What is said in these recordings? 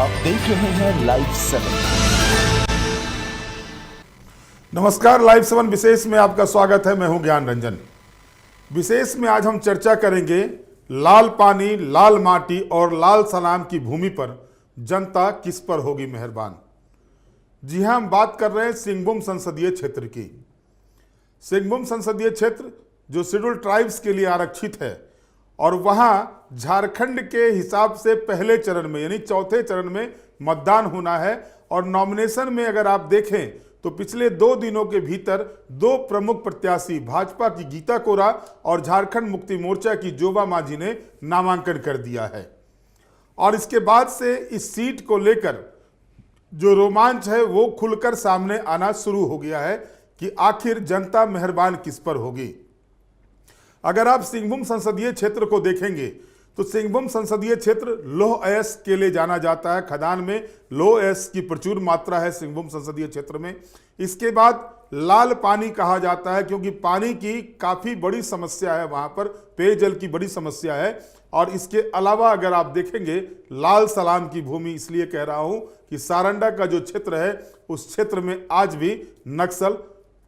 आप देख रहे हैं लाइव 7। नमस्कार, लाइव 7 विशेष में आपका स्वागत है। मैं हूं ज्ञान रंजन। विशेष में आज हम चर्चा करेंगे लाल पानी, लाल माटी और लाल सलाम की भूमि पर जनता किस पर होगी मेहरबान। जी हां, हम बात कर रहे हैं सिंहभूम संसदीय क्षेत्र की। सिंहभूम संसदीय क्षेत्र जो शेड्यूल ट्राइब्स के लिए आरक्षित है और वहां झारखंड के हिसाब से पहले चरण में यानी चौथे चरण में मतदान होना है। और नॉमिनेशन में अगर आप देखें तो पिछले 2 दिनों के भीतर 2 प्रमुख प्रत्याशी भाजपा की गीता कोरा और झारखंड मुक्ति मोर्चा की जोबा मांझी ने नामांकन कर दिया है। और इसके बाद से इस सीट को लेकर जो रोमांच है वो खुलकर सामने आना शुरू हो गया है कि आखिर जनता मेहरबान किस पर होगी। अगर आप सिंहभूम संसदीय क्षेत्र को देखेंगे तो सिंहभूम संसदीय क्षेत्र लौह अयस्क के लिए जाना जाता है। खदान में लौह अयस्क की प्रचुर मात्रा है सिंहभूम संसदीय क्षेत्र में। इसके बाद लाल पानी कहा जाता है क्योंकि पानी की काफ़ी बड़ी समस्या है, वहाँ पर पेयजल की बड़ी समस्या है। और इसके अलावा अगर आप देखेंगे लाल सलाम की भूमि, इसलिए कह रहा हूँ कि सारंडा का जो क्षेत्र है उस क्षेत्र में आज भी नक्सल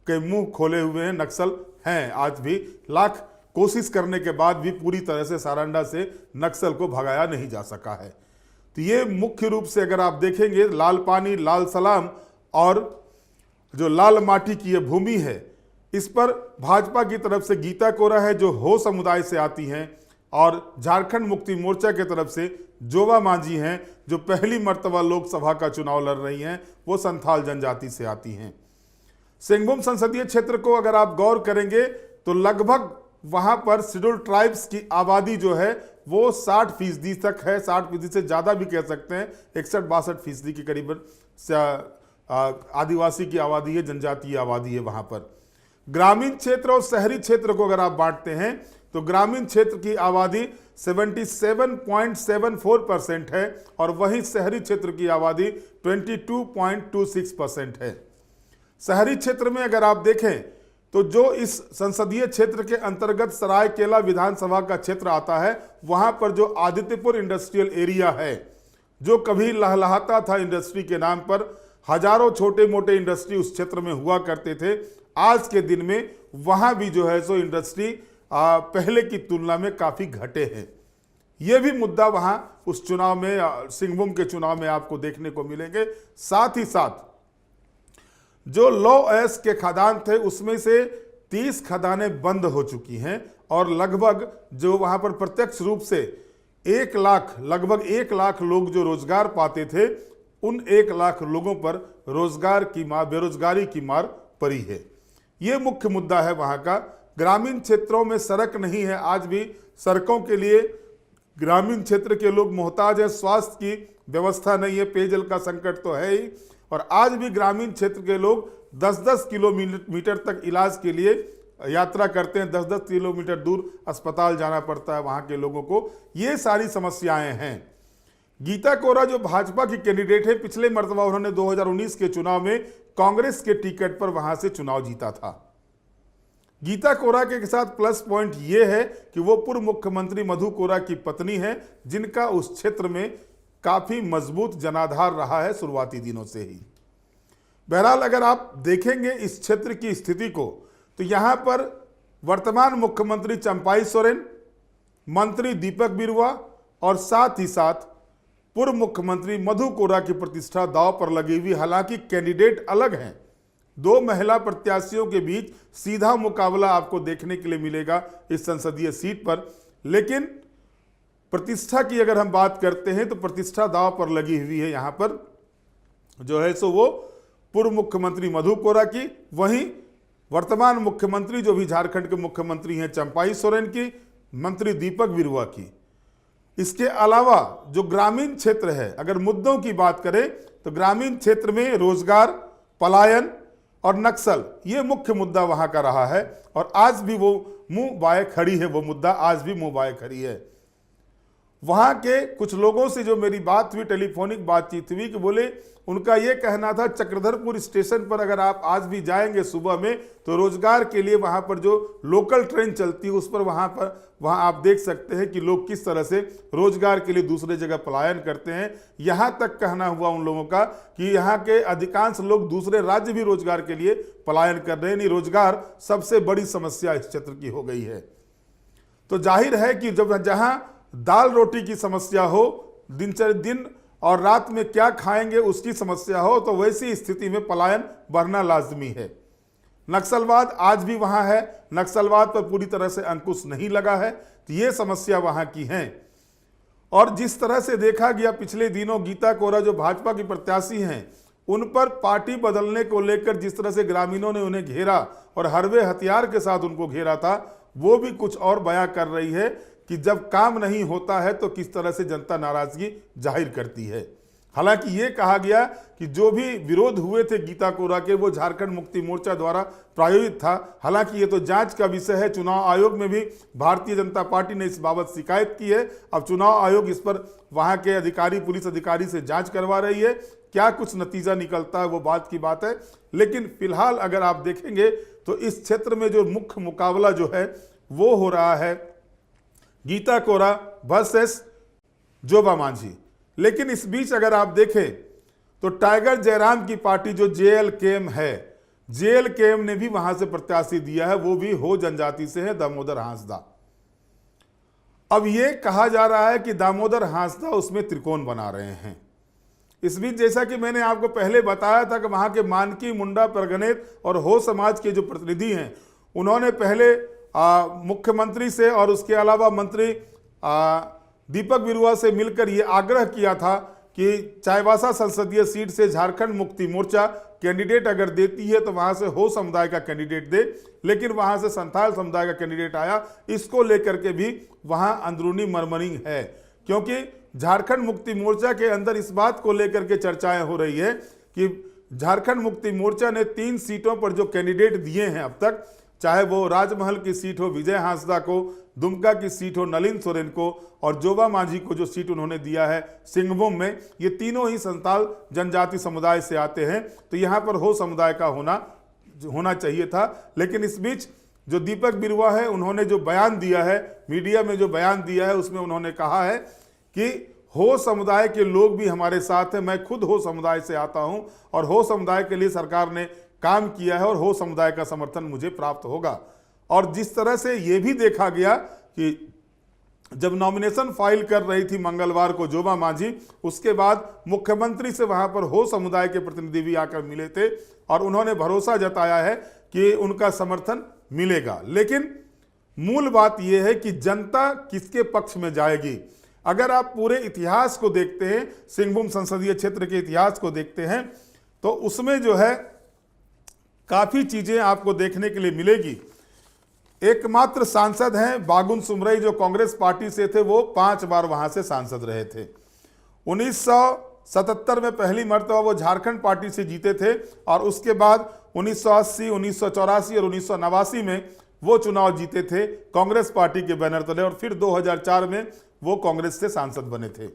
के मुंह खोले हुए हैं, नक्सल हैं आज भी। लाख कोशिश करने के बाद भी पूरी तरह से सारंडा से नक्सल को भगाया नहीं जा सका है। तो ये मुख्य रूप से अगर आप देखेंगे लाल पानी, लाल सलाम और जो लाल माटी की ये भूमि है, इस पर भाजपा की तरफ से गीता कोरा है जो हो समुदाय से आती हैं, और झारखंड मुक्ति मोर्चा की तरफ से जोबा मांझी हैं जो पहली मर्तबा लोकसभा का चुनाव लड़ रही हैं, वो संथाल जनजाति से आती हैं। सिंहभूम संसदीय क्षेत्र को अगर आप गौर करेंगे तो लगभग वहां पर शेड्यूल ट्राइब्स की आबादी जो है वो 60% तक है, 60% से ज़्यादा भी कह सकते हैं, 61-62% के करीबन आदिवासी की आबादी है, जनजातीय आबादी है वहां पर। ग्रामीण क्षेत्र और शहरी क्षेत्र को अगर आप बांटते हैं तो ग्रामीण क्षेत्र की आबादी 77.74% है और वहीं शहरी क्षेत्र की आबादी 22.26% है। शहरी क्षेत्र में अगर आप देखें तो जो इस संसदीय क्षेत्र के अंतर्गत सरायकेला विधानसभा का क्षेत्र आता है, वहां पर जो आदित्यपुर इंडस्ट्रियल एरिया है जो कभी लहलहाता था इंडस्ट्री के नाम पर, हजारों छोटे मोटे इंडस्ट्री उस क्षेत्र में हुआ करते थे। आज के दिन में वहां भी जो है सो इंडस्ट्री पहले की तुलना में काफ़ी घटे हैं। ये भी मुद्दा वहां उस चुनाव में, सिंहभूम के चुनाव में आपको देखने को मिलेंगे। साथ ही साथ जो लौह अयस्क के खदान थे उसमें से 30 खदानें बंद हो चुकी हैं और लगभग जो वहां पर प्रत्यक्ष रूप से लगभग 1 लाख लोग जो रोजगार पाते थे, उन 1 लाख लोगों पर बेरोजगारी की मार पड़ी है। ये मुख्य मुद्दा है वहां का। ग्रामीण क्षेत्रों में सड़क नहीं है, आज भी सड़कों के लिए ग्रामीण क्षेत्र के लोग मोहताज हैं। स्वास्थ्य की व्यवस्था नहीं है, पेयजल का संकट तो है ही। और आज भी ग्रामीण क्षेत्र के लोग 10-10 किलोमीटर तक इलाज के लिए यात्रा करते हैं, 10-10 किलोमीटर दूर अस्पताल जाना पड़ता है वहाँ के लोगों को। ये सारी समस्याएं हैं। गीता कोरा जो भाजपा की कैंडिडेट है, पिछले मर्तबा उन्होंने 2019 के चुनाव में कांग्रेस के टिकट पर वहाँ से चुनाव जीता था। गीता कोरा के साथ प्लस पॉइंट ये है कि वो पूर्व मुख्यमंत्री मधु कोरा की पत्नी है, जिनका उस क्षेत्र में काफी मजबूत जनाधार रहा है शुरुआती दिनों से ही। बहरहाल अगर आप देखेंगे इस क्षेत्र की स्थिति को तो यहां पर वर्तमान मुख्यमंत्री चंपाई सोरेन, मंत्री दीपक बिरुआ और साथ ही साथ पूर्व मुख्यमंत्री मधु कोरा की प्रतिष्ठा दांव पर लगी हुई। हालांकि कैंडिडेट अलग हैं, 2 महिला प्रत्याशियों के बीच सीधा मुकाबला आपको देखने के लिए मिलेगा इस संसदीय सीट पर। लेकिन प्रतिष्ठा की अगर हम बात करते हैं तो प्रतिष्ठा दांव पर लगी हुई है यहाँ पर जो है सो वो पूर्व मुख्यमंत्री मधु कोरा की, वहीं वर्तमान मुख्यमंत्री जो भी झारखंड के मुख्यमंत्री हैं चंपाई सोरेन की, मंत्री दीपक बिरुआ की। इसके अलावा जो ग्रामीण क्षेत्र है, अगर मुद्दों की बात करें तो ग्रामीण क्षेत्र में रोजगार, पलायन और नक्सल, ये मुख्य मुद्दा वहां का रहा है और आज भी वो मुंह बाए खड़ी है। वो मुद्दा आज भी मुंह बाए खड़ी है। वहाँ के कुछ लोगों से जो मेरी बात हुई, टेलीफोनिक बातचीत हुई, कि बोले उनका ये कहना था चक्रधरपुर स्टेशन पर अगर आप आज भी जाएंगे सुबह में तो रोजगार के लिए वहाँ पर जो लोकल ट्रेन चलती है उस पर वहाँ आप देख सकते हैं कि लोग किस तरह से रोजगार के लिए दूसरे जगह पलायन करते हैं। यहाँ तक कहना हुआ उन लोगों का कि यहाँ के अधिकांश लोग दूसरे राज्य भी रोजगार के लिए पलायन कर रहे हैं। नहीं, रोजगार सबसे बड़ी समस्या इस क्षेत्र की हो गई है। तो जाहिर है कि जब जहाँ दाल रोटी की समस्या हो, दिन और रात में क्या खाएंगे उसकी समस्या हो, तो वैसी स्थिति में पलायन बढ़ना लाजमी है। नक्सलवाद आज भी वहां है, नक्सलवाद पर पूरी तरह से अंकुश नहीं लगा है, तो ये समस्या वहां की है। और जिस तरह से देखा गया पिछले दिनों, गीता कोरा जो भाजपा की प्रत्याशी हैं, उन पर पार्टी बदलने को लेकर जिस तरह से ग्रामीणों ने उन्हें घेरा और हरवे हथियार के साथ उनको घेरा था, वो भी कुछ और बयां कर रही है कि जब काम नहीं होता है तो किस तरह से जनता नाराजगी जाहिर करती है। हालांकि ये कहा गया कि जो भी विरोध हुए थे गीता कोरा के, वो झारखंड मुक्ति मोर्चा द्वारा प्रायोजित था। हालांकि ये तो जांच का विषय है। चुनाव आयोग में भी भारतीय जनता पार्टी ने इस बाबत शिकायत की है। अब चुनाव आयोग इस पर वहां के अधिकारी, पुलिस अधिकारी से जांच करवा रही है। क्या कुछ नतीजा निकलता है वो बात की बात है। लेकिन फिलहाल अगर आप देखेंगे तो इस क्षेत्र में जो मुख्य मुकाबला जो है वो हो रहा है गीता कोरा वर्सेस जोबा मांझी। लेकिन इस बीच अगर आप देखें तो टाइगर जयराम की पार्टी जो JLKM है, JLKM ने भी वहां से प्रत्याशी दिया है, वो भी हो जनजाति से है, दामोदर हांसदा। अब ये कहा जा रहा है कि दामोदर हांसदा उसमें त्रिकोण बना रहे हैं। इस बीच जैसा कि मैंने आपको पहले बताया था कि वहां के मानकी, मुंडा, परगनेत और हो समाज के जो प्रतिनिधि हैं, उन्होंने पहले मुख्यमंत्री से और उसके अलावा मंत्री दीपक बिरुआ से मिलकर ये आग्रह किया था कि चाईबासा संसदीय सीट से झारखंड मुक्ति मोर्चा कैंडिडेट अगर देती है तो वहां से हो समुदाय का कैंडिडेट दे। लेकिन वहां से संथाल समुदाय का कैंडिडेट आया। इसको लेकर के भी वहां अंदरूनी मरमरिंग है, क्योंकि झारखंड मुक्ति मोर्चा के अंदर इस बात को लेकर के चर्चाएं हो रही है कि झारखंड मुक्ति मोर्चा ने 3 सीटों पर जो कैंडिडेट दिए हैं अब तक, चाहे वो राजमहल की सीट हो विजय हांसदा को, दुमका की सीट हो नलिन सोरेन को, और जोबा मांझी को जो सीट उन्होंने दिया है सिंहभूम में, ये तीनों ही संथाल जनजाति समुदाय से आते हैं। तो यहाँ पर हो समुदाय का होना चाहिए था। लेकिन इस बीच जो दीपक बिरुआ है, उन्होंने जो बयान दिया है, मीडिया में जो बयान दिया है, उसमें उन्होंने कहा है कि हो समुदाय के लोग भी हमारे साथ हैं। मैं खुद हो समुदाय से आता हूं और हो समुदाय के लिए सरकार ने काम किया है और हो समुदाय का समर्थन मुझे प्राप्त होगा। और जिस तरह से यह भी देखा गया कि जब नॉमिनेशन फाइल कर रही थी मंगलवार को जोबा मांझी, उसके बाद मुख्यमंत्री से वहां पर हो समुदाय के प्रतिनिधि भी आकर मिले थे और उन्होंने भरोसा जताया है कि उनका समर्थन मिलेगा। लेकिन मूल बात यह है कि जनता किसके पक्ष में जाएगी। अगर आप पूरे इतिहास को देखते हैं, सिंहभूम संसदीय क्षेत्र के इतिहास को देखते हैं, तो उसमें जो है काफी चीजें आपको देखने के लिए मिलेगी। एकमात्र सांसद हैं बागुन सुमरई, जो कांग्रेस पार्टी से थे, वो 5 बार वहां से सांसद रहे थे। 1977 में पहली मर्तबा वो झारखंड पार्टी से जीते थे और उसके बाद 1980, 1984 और 1989 में वो चुनाव जीते थे कांग्रेस पार्टी के बैनर तले, और फिर 2004 में वो कांग्रेस से सांसद बने थे।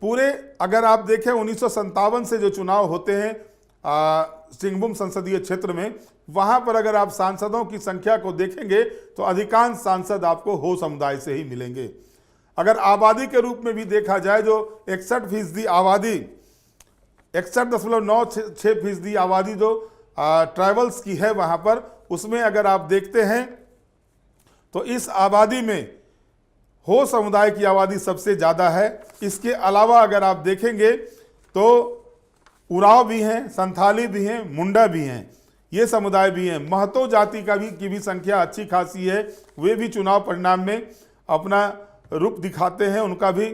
पूरे अगर आप देखें 1957 से जो चुनाव होते हैं सिंहभूम संसदीय क्षेत्र में, वहां पर अगर आप सांसदों की संख्या को देखेंगे तो अधिकांश सांसद आपको हो समुदाय से ही मिलेंगे। अगर आबादी के रूप में भी देखा जाए, जो 61% आबादी, 61.96% आबादी जो ट्राइबल्स की है वहां पर, उसमें अगर आप देखते हैं तो इस आबादी में हो समुदाय की आबादी सबसे ज्यादा है। इसके अलावा अगर आप देखेंगे तो उराव भी हैं, संथाली भी हैं, मुंडा भी हैं, ये समुदाय भी हैं। महतो जाति की भी संख्या अच्छी खासी है, वे भी चुनाव परिणाम में अपना रूप दिखाते हैं, उनका भी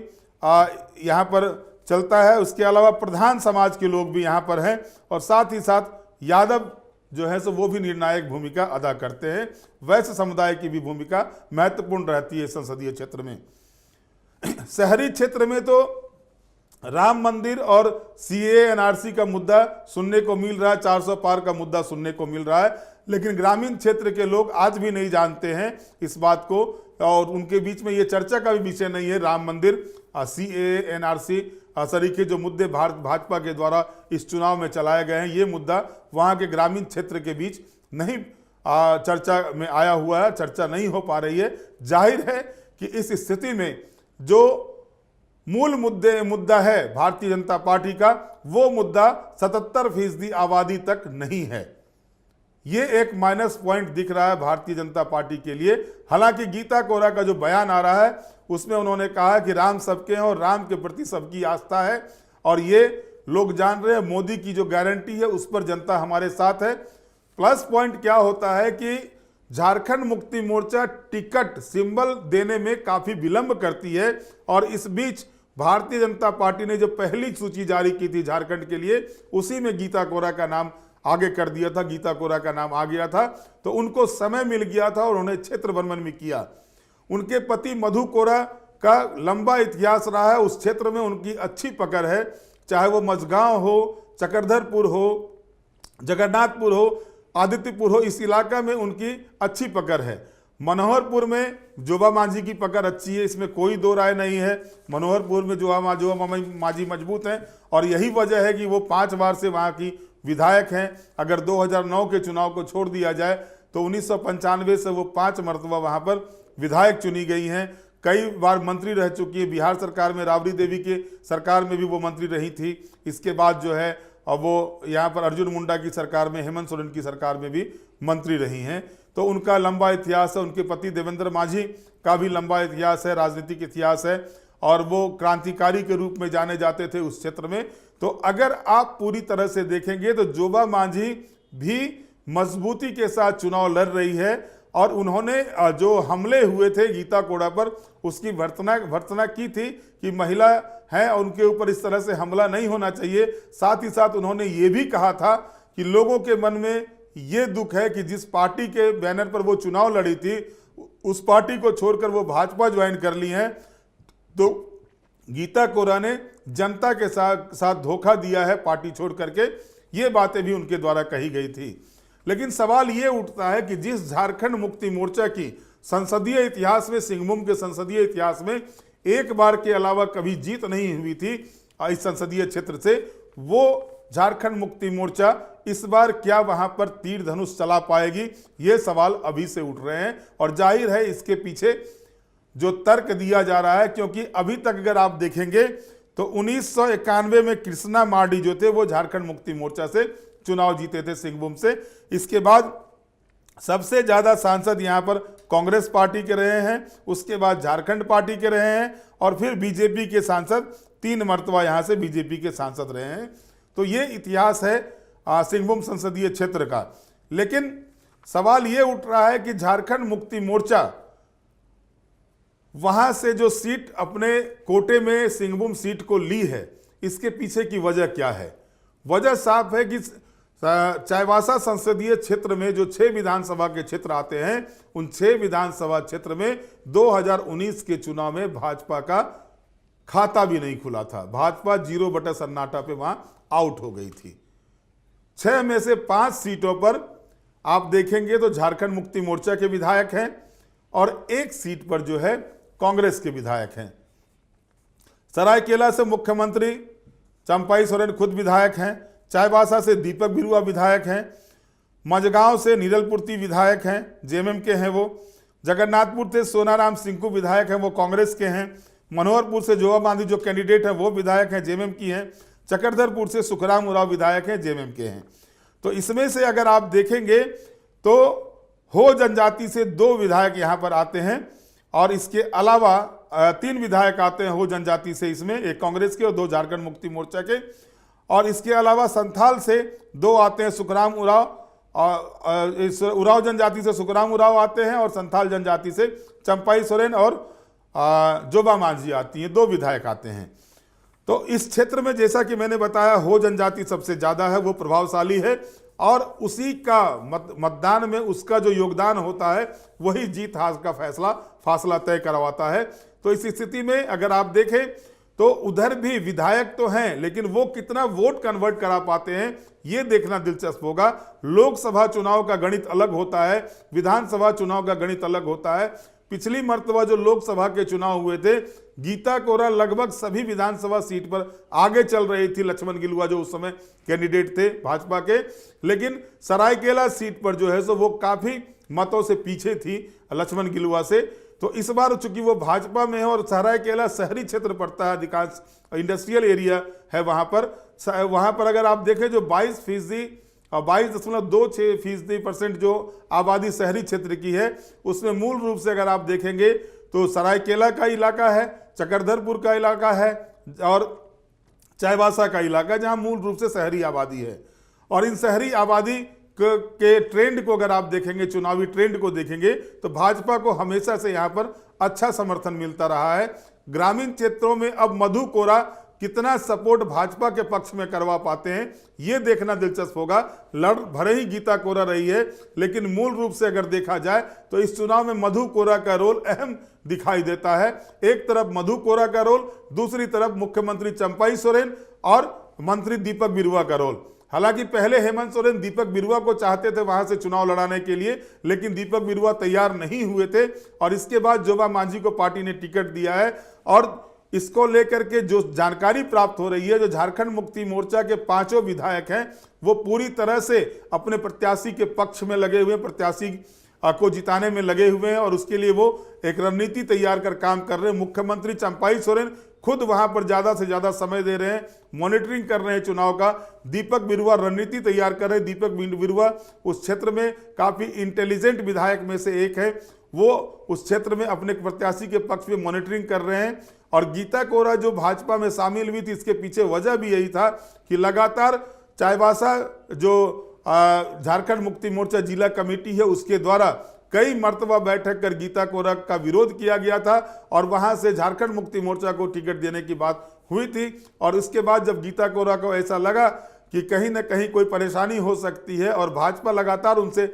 यहाँ पर चलता है। उसके अलावा प्रधान समाज के लोग भी यहाँ पर हैं और साथ ही साथ यादव जो है सो वो भी निर्णायक भूमिका अदा करते हैं। वैश्य समुदाय की भी भूमिका महत्वपूर्ण रहती है संसदीय क्षेत्र में। शहरी क्षेत्र में तो राम मंदिर और CAA NRC का मुद्दा सुनने को मिल रहा है, 400 पार का मुद्दा सुनने को मिल रहा है, लेकिन ग्रामीण क्षेत्र के लोग आज भी नहीं जानते हैं इस बात को और उनके बीच में ये चर्चा का भी विषय नहीं है। राम मंदिर, CAA, NRC सरीखे जो मुद्दे भाजपा के द्वारा इस चुनाव में चलाए गए हैं, ये मुद्दा वहाँ के ग्रामीण क्षेत्र के बीच नहीं चर्चा में आया हुआ है, चर्चा नहीं हो पा रही है। जाहिर है कि इस स्थिति में जो मूल मुद्दा है भारतीय जनता पार्टी का, वो मुद्दा 77% आबादी तक नहीं है। ये एक माइनस पॉइंट दिख रहा है भारतीय जनता पार्टी के लिए। हालांकि गीता कोरा का जो बयान आ रहा है उसमें उन्होंने कहा कि राम सबके हैं और राम के प्रति सबकी आस्था है, और ये लोग जान रहे हैं मोदी की जो गारंटी है उस पर जनता हमारे साथ है। प्लस पॉइंट क्या होता है कि झारखंड मुक्ति मोर्चा टिकट सिंबल देने में काफी विलंब करती है, और इस बीच भारतीय जनता पार्टी ने जो पहली सूची जारी की थी झारखंड के लिए, उसी में गीता कोरा का नाम आगे कर दिया था, गीता कोरा का नाम आ गया था, तो उनको समय मिल गया था और उन्हें क्षेत्र भ्रमण भी किया। उनके पति मधु कोरा का लंबा इतिहास रहा है, उस क्षेत्र में उनकी अच्छी पकड़ है, चाहे वो मझगांव हो, चक्रधरपुर हो, जगन्नाथपुर हो, आदित्यपुर हो, इस इलाका में उनकी अच्छी पकड़ है। मनोहरपुर में जोबा मांझी की पकड़ अच्छी है, इसमें कोई दो राय नहीं है। मनोहरपुर में जोबा मांझी मजबूत हैं, और यही वजह है कि वो 5 बार से वहाँ की विधायक हैं। अगर 2009 के चुनाव को छोड़ दिया जाए तो 1995 से वो 5 मरतबा वहाँ पर विधायक चुनी गई हैं। कई बार मंत्री रह चुकी है, बिहार सरकार में राबड़ी देवी के सरकार में भी वो मंत्री रही थी। इसके बाद जो है अब वो यहाँ पर अर्जुन मुंडा की सरकार में, हेमंत सोरेन की सरकार में भी मंत्री रही हैं। तो उनका लंबा इतिहास है। उनके पति देवेंद्र मांझी का भी लंबा इतिहास है, राजनीतिक इतिहास है, और वो क्रांतिकारी के रूप में जाने जाते थे उस क्षेत्र में। तो अगर आप पूरी तरह से देखेंगे तो जोबा मांझी भी मजबूती के साथ चुनाव लड़ रही है, और उन्होंने जो हमले हुए थे गीता कोड़ा पर उसकी भर्त्सना की थी कि महिला है और उनके ऊपर इस तरह से हमला नहीं होना चाहिए। साथ ही साथ उन्होंने ये भी कहा था कि लोगों के मन में ये दुख है कि जिस पार्टी के बैनर पर वो चुनाव लड़ी थी उस पार्टी को छोड़कर वो भाजपा ज्वाइन कर ली है। तो गीता कोरा ने जनता के साथ धोखा दिया है पार्टी छोड़ करके, ये बातें भी उनके द्वारा कही गई थी। लेकिन सवाल ये उठता है कि जिस झारखंड मुक्ति मोर्चा की संसदीय इतिहास में, सिंहभूम के संसदीय इतिहास में एक बार के अलावा कभी जीत नहीं हुई थी इस संसदीय क्षेत्र से, वो झारखंड मुक्ति मोर्चा इस बार क्या वहां पर तीर धनुष चला पाएगी, ये सवाल अभी से उठ रहे हैं। और जाहिर है इसके पीछे जो तर्क दिया जा रहा है, क्योंकि अभी तक अगर आप देखेंगे तो 1991 में कृष्णा मार्डी जो थे वो झारखंड मुक्ति मोर्चा से चुनाव जीते थे सिंहभूम से। इसके बाद सबसे ज्यादा सांसद यहां पर कांग्रेस पार्टी के रहे हैं, उसके बाद झारखंड पार्टी के रहे हैं, और फिर बीजेपी के सांसद 3 मरतबा यहां से बीजेपी के सांसद रहे हैं। तो ये इतिहास है सिंहभूम संसदीय क्षेत्र का। लेकिन सवाल ये उठ रहा है कि झारखंड मुक्ति मोर्चा वहां से जो सीट अपने कोटे में सिंहभूम सीट को ली है, इसके पीछे की वजह क्या है? वजह साफ है कि चाईबासा संसदीय क्षेत्र में जो 6 विधानसभा के क्षेत्र आते हैं, उन 6 विधानसभा क्षेत्र में 2019 के चुनाव में भाजपा का खाता भी नहीं खुला था। भाजपा 0 बटा सन्नाटा पे वहां आउट हो गई थी। 6 में से 5 सीटों पर आप देखेंगे तो झारखंड मुक्ति मोर्चा के विधायक हैं, और 1 सीट पर जो है कांग्रेस के विधायक हैं। सरायकेला से मुख्यमंत्री चंपाई सोरेन खुद विधायक हैं, चाईबासा से दीपक बिरुआ विधायक हैं, मझगांव से नीरलपुर्ती विधायक हैं, जेएमएम के हैं वो, जगन्नाथपुर से सोनाराम सिंकू विधायक हैं, वो कांग्रेस के हैं, मनोहरपुर से जोबा मांझी जो कैंडिडेट हैं वो विधायक हैं, जेएमएम की हैं, चक्रधरपुर से सुखराम उरांव विधायक हैं, जेएमएम के हैं। तो इसमें से अगर आप देखेंगे तो हो जनजाति से 2 विधायक यहाँ पर आते हैं, और इसके अलावा 3 विधायक आते हैं हो जनजाति से, इसमें 1 कांग्रेस के और 2 झारखंड मुक्ति मोर्चा के, और इसके अलावा संथाल से 2 आते हैं सुखराम उरांव, और इस उरांव जनजाति से सुखराम उरांव आते हैं, और संथाल जनजाति से चंपाई सोरेन और जोबा मांझी आती हैं, 2 विधायक आते हैं। तो इस क्षेत्र में जैसा कि मैंने बताया हो जनजाति सबसे ज्यादा है, वो प्रभावशाली है, और उसी का मतदान में उसका जो योगदान होता है वही जीत हार का फासला तय करवाता है। तो इस स्थिति में अगर आप देखें तो उधर भी विधायक तो हैं, लेकिन वो कितना वोट कन्वर्ट करा पाते हैं ये देखना दिलचस्प होगा। लोकसभा चुनाव का गणित अलग होता है, विधानसभा चुनाव का गणित अलग होता है। पिछली मर्तबा जो लोकसभा के चुनाव हुए थे, गीता कोरा लगभग सभी विधानसभा सीट पर आगे चल रही थी, लक्ष्मण गिलुआ जो उस समय कैंडिडेट थे भाजपा के, लेकिन सरायकेला सीट पर जो है सो वो काफी मतों से पीछे थी लक्ष्मण गिलुआ से। तो इस बार चूंकि वो भाजपा में है और सरायकेला शहरी क्षेत्र पड़ता है, अधिकांश इंडस्ट्रियल एरिया है वहां पर अगर आप देखें जो 22.26% जो आबादी शहरी क्षेत्र की है, उसमें मूल रूप से अगर आप देखेंगे तो सरायकेला का इलाका है, चकरधरपुर का इलाका है और चाईबासा का इलाका, जहां मूल रूप से शहरी आबादी है। और इन शहरी आबादी के ट्रेंड को अगर आप देखेंगे, चुनावी ट्रेंड को देखेंगे, तो भाजपा को हमेशा से यहां पर अच्छा समर्थन मिलता रहा है। ग्रामीण क्षेत्रों में अब मधु कोरा कितना सपोर्ट भाजपा के पक्ष में करवा पाते हैं, यह देखना दिलचस्प होगा। लड़ भले ही गीता कोरा रही है, लेकिन मूल रूप से अगर देखा जाए तो इस चुनाव में मधु कोरा का रोल अहम दिखाई देता है। एक तरफ मधु कोरा का रोल, दूसरी तरफ मुख्यमंत्री चंपाई सोरेन और मंत्री दीपक बिरुआ का रोल। हालांकि पहले हेमंत सोरेन दीपक बिरुआ को चाहते थे वहां से चुनाव लड़ाने के लिए, लेकिन दीपक बिरुआ तैयार नहीं हुए थे और इसके बाद जोबा मांझी को पार्टी ने टिकट दिया है। और इसको लेकर के जो जानकारी प्राप्त हो रही है, जो झारखंड मुक्ति मोर्चा के 5 विधायक हैं वो पूरी तरह से अपने प्रत्याशी के पक्ष में लगे हुए, प्रत्याशी को जिताने में लगे हुए हैं और उसके लिए वो एक रणनीति तैयार कर काम कर रहे हैं। मुख्यमंत्री चंपाई सोरेन खुद वहां पर ज्यादा से ज्यादा समय दे रहे हैं, मॉनिटरिंग कर रहे हैं चुनाव का। दीपक बिरुआ रणनीति तैयार कर रहे हैं। दीपक बिरुआ उस क्षेत्र में काफी इंटेलिजेंट विधायक में से एक है, वो उस क्षेत्र में अपने प्रत्याशी के पक्ष में मॉनिटरिंग कर रहे हैं। और गीता कोरा जो भाजपा में शामिल हुई थी, इसके पीछे वजह भी यही था कि लगातार चाईबासा जो झारखंड मुक्ति मोर्चा जिला कमेटी है उसके द्वारा कई मर्तबा बैठक कर गीता कोरा का विरोध किया गया था और वहां से झारखंड मुक्ति मोर्चा को टिकट देने की बात हुई थी। और उसके बाद जब गीता कोरा को ऐसा लगा कि कहीं ना कहीं कोई परेशानी हो सकती है और भाजपा लगातार उनके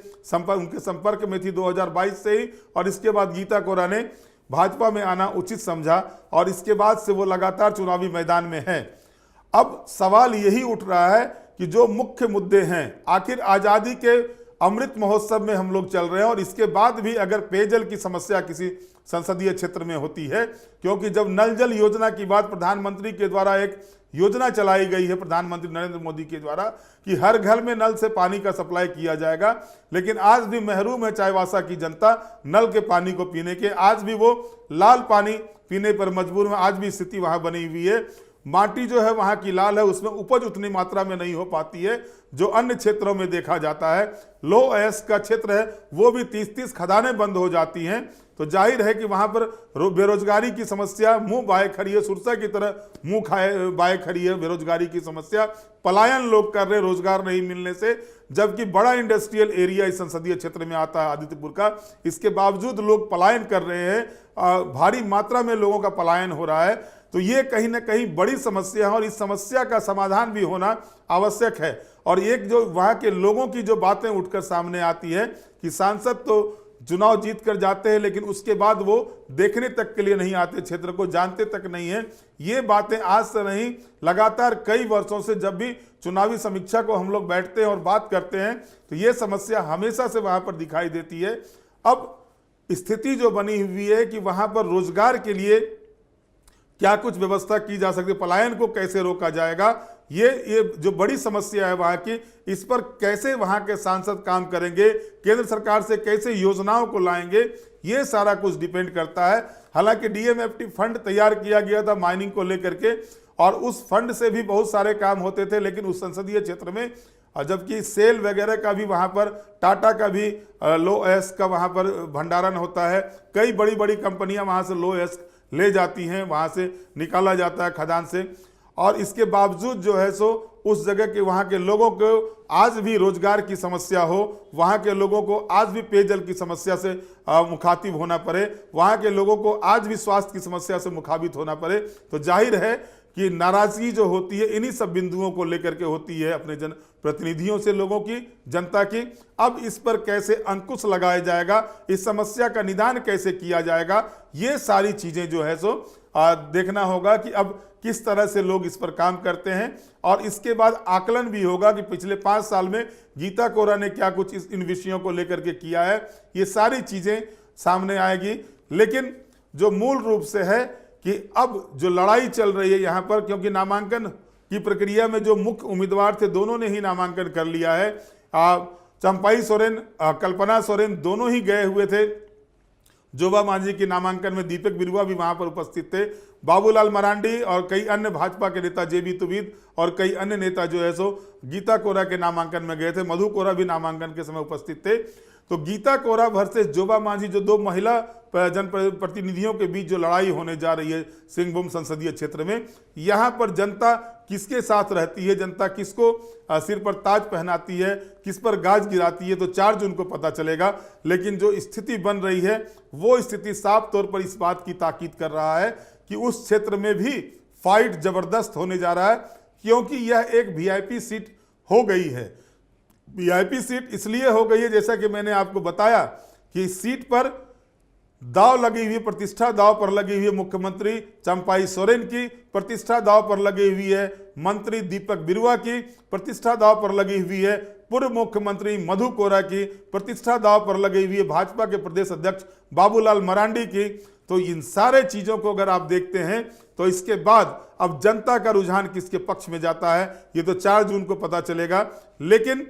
संपर्क में थी 2022 से ही, और इसके बाद गीता कोरा ने भाजपा में आना उचित समझा और इसके बाद से वो लगातार चुनावी मैदान में है। अब सवाल यही उठ रहा है कि जो मुख्य मुद्दे हैं, आखिर आजादी के अमृत महोत्सव में हम लोग चल रहे हैं और इसके बाद भी अगर पेयजल की समस्या किसी संसदीय क्षेत्र में होती है, क्योंकि जब नल जल योजना की बात प्रधानमंत्री के द्वारा एक योजना चलाई गई है, प्रधानमंत्री नरेंद्र मोदी के द्वारा, कि हर घर में नल से पानी का सप्लाई किया जाएगा, लेकिन आज भी महरूम है चाईबासा की जनता नल के पानी को पीने के। आज भी वो लाल पानी पीने पर मजबूर है, आज भी स्थिति वहां बनी हुई है। माटी जो है वहां की लाल है, उसमें उपज उतनी मात्रा में नहीं हो पाती है जो अन्य क्षेत्रों में देखा जाता है। लो एस का क्षेत्र है, वो भी 30-30 खदानें बंद हो जाती हैं, तो जाहिर है कि वहां पर बेरोजगारी की समस्या मुंह बाए खड़ी है, सुरसा की तरह मुंह खाए बाए खड़ी है बेरोजगारी की समस्या। पलायन लोग कर रहे रोजगार नहीं मिलने से, जबकि बड़ा इंडस्ट्रियल एरिया इस संसदीय क्षेत्र में आता है आदित्यपुर का, इसके बावजूद लोग पलायन कर रहे हैं, भारी मात्रा में लोगों का पलायन हो रहा है। तो ये कहीं ना कहीं बड़ी समस्या है और इस समस्या का समाधान भी होना आवश्यक है। और एक जो वहां के लोगों की जो बातें उठकर सामने आती है कि सांसद तो चुनाव जीत कर जाते हैं लेकिन उसके बाद वो देखने तक के लिए नहीं आते, क्षेत्र को जानते तक नहीं है। ये बातें आज से नहीं, लगातार कई वर्षों से जब भी चुनावी समीक्षा को हम लोग बैठते हैं और बात करते हैं तो ये समस्या हमेशा से वहां पर दिखाई देती है। अब स्थिति जो बनी हुई है कि वहां पर रोजगार के लिए क्या कुछ व्यवस्था की जा सकती है, पलायन को कैसे रोका जाएगा, ये जो बड़ी समस्या है वहां की, इस पर कैसे वहां के सांसद काम करेंगे, केंद्र सरकार से कैसे योजनाओं को लाएंगे, ये सारा कुछ डिपेंड करता है। हालांकि डीएमएफटी फंड तैयार किया गया था माइनिंग को लेकर के और उस फंड से भी बहुत सारे काम होते थे, लेकिन उस संसदीय क्षेत्र में जबकि सेल वगैरह का भी वहां पर, टाटा का भी लो एस का वहां पर भंडारण होता है, कई बड़ी बड़ी कंपनियां वहां से लो एस ले जाती हैं, वहां से निकाला जाता है खदान से, और इसके बावजूद जो है सो उस जगह के वहां के लोगों को आज भी रोजगार की समस्या हो, वहां के लोगों को आज भी पेयजल की समस्या से मुखातिब होना पड़े, वहां के लोगों को आज भी स्वास्थ्य की समस्या से मुखातिब होना पड़े, तो जाहिर है कि नाराजगी जो होती है इन्हीं सब बिंदुओं को लेकर के होती है अपने जन प्रतिनिधियों से, लोगों की, जनता की। अब इस पर कैसे अंकुश लगाया जाएगा, इस समस्या का निदान कैसे किया जाएगा, ये सारी चीजें जो है सो देखना होगा कि अब किस तरह से लोग इस पर काम करते हैं। और इसके बाद आकलन भी होगा कि पिछले 5 साल में गीता कोरा ने क्या कुछ इन विषयों को लेकर के किया है, ये सारी चीजें सामने आएगी। लेकिन जो मूल रूप से है कि अब जो लड़ाई चल रही है यहाँ पर, क्योंकि नामांकन की प्रक्रिया में जो मुख्य उम्मीदवार थे दोनों ने ही नामांकन कर लिया है। चंपाई सोरेन, कल्पना सोरेन दोनों ही गए हुए थे। जोबा मांझी के नामांकन में दीपक बिरुआ भी वहां पर उपस्थित थे। बाबूलाल मरांडी और कई अन्य भाजपा के नेता, जेबी तुबिद और कई अन्य नेता जो है सो गीता कोरा के नामांकन में गए थे। मधु कोरा भी नामांकन के समय उपस्थित थे। तो गीता कोरा वर्सेस जोबा मांझी, जो दो महिला जनप्रतिनिधियों के बीच जो लड़ाई होने जा रही है सिंहभूम संसदीय क्षेत्र में, यहाँ पर जनता किसके साथ रहती है, जनता किसको सिर पर ताज पहनाती है, किस पर गाज गिराती है, तो 4 जून को पता चलेगा। लेकिन जो स्थिति बन रही है वो स्थिति साफ तौर पर इस बात की ताकीद कर रहा है कि उस क्षेत्र में भी फाइट जबरदस्त होने जा रहा है, क्योंकि यह एक वीआईपी सीट हो गई है। वीआईपी सीट इसलिए हो गई है, जैसा कि मैंने आपको बताया कि इस सीट पर दाव लगी हुई, प्रतिष्ठा दाव पर लगी हुई है मुख्यमंत्री चंपाई सोरेन की, प्रतिष्ठा दाव पर लगी हुई है मंत्री दीपक बिरुआ की, प्रतिष्ठा दाव पर लगी हुई है पूर्व मुख्यमंत्री मधु कोरा की, प्रतिष्ठा दाव पर लगी हुई है भाजपा के प्रदेश अध्यक्ष बाबूलाल मरांडी की। तो इन सारे चीजों को अगर आप देखते हैं तो इसके बाद अब जनता का रुझान किसके पक्ष में जाता है ये तो 4 जून को पता चलेगा। लेकिन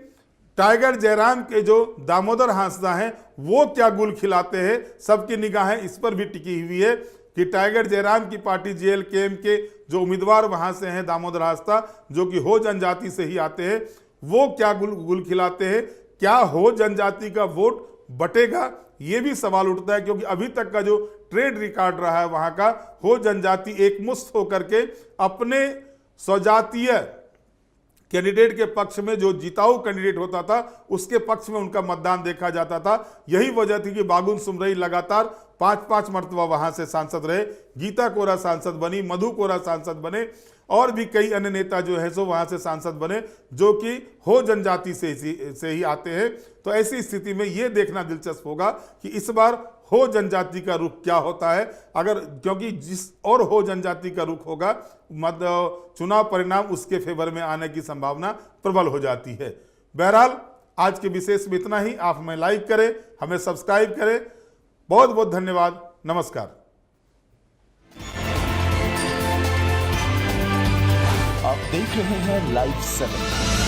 टाइगर जयराम के जो दामोदर हांसदा हैं वो क्या गुल खिलाते हैं, सबकी निगाहें इस पर भी टिकी हुई है कि टाइगर जयराम की पार्टी जेएलकेएम के जो उम्मीदवार वहां से हैं दामोदर हांसदा, जो कि हो जनजाति से ही आते हैं, वो क्या गुल खिलाते हैं। क्या हो जनजाति का वोट बटेगा, ये भी सवाल उठता है, क्योंकि अभी तक का जो ट्रेड रिकॉर्ड रहा है वहां का, हो जनजाति एकमुश्त होकर के अपने स्वजातीय कैंडिडेट के पक्ष में, जो जिताऊ कैंडिडेट होता था उसके पक्ष में उनका मतदान देखा जाता था। यही वजह थी कि बागुन सुमरई लगातार 5-5 मरतबा वहां से सांसद रहे। गीता कोरा सांसद बनी, मधु कोरा सांसद बने और भी कई अन्य नेता जो है सो वहां से सांसद बने, जो कि हो जनजाति से ही आते हैं। तो ऐसी स्थिति में यह देखना दिलचस्प होगा कि इस बार हो जनजाति का रुख क्या होता है, अगर, क्योंकि जिस और हो जनजाति का रुख होगा चुनाव परिणाम उसके फेवर में आने की संभावना प्रबल हो जाती है। बहरहाल आज के विशेष में इतना ही। आप हमें लाइक करें, हमें सब्सक्राइब करें। बहुत बहुत धन्यवाद। नमस्कार। आप देख रहे हैं लाइव 7।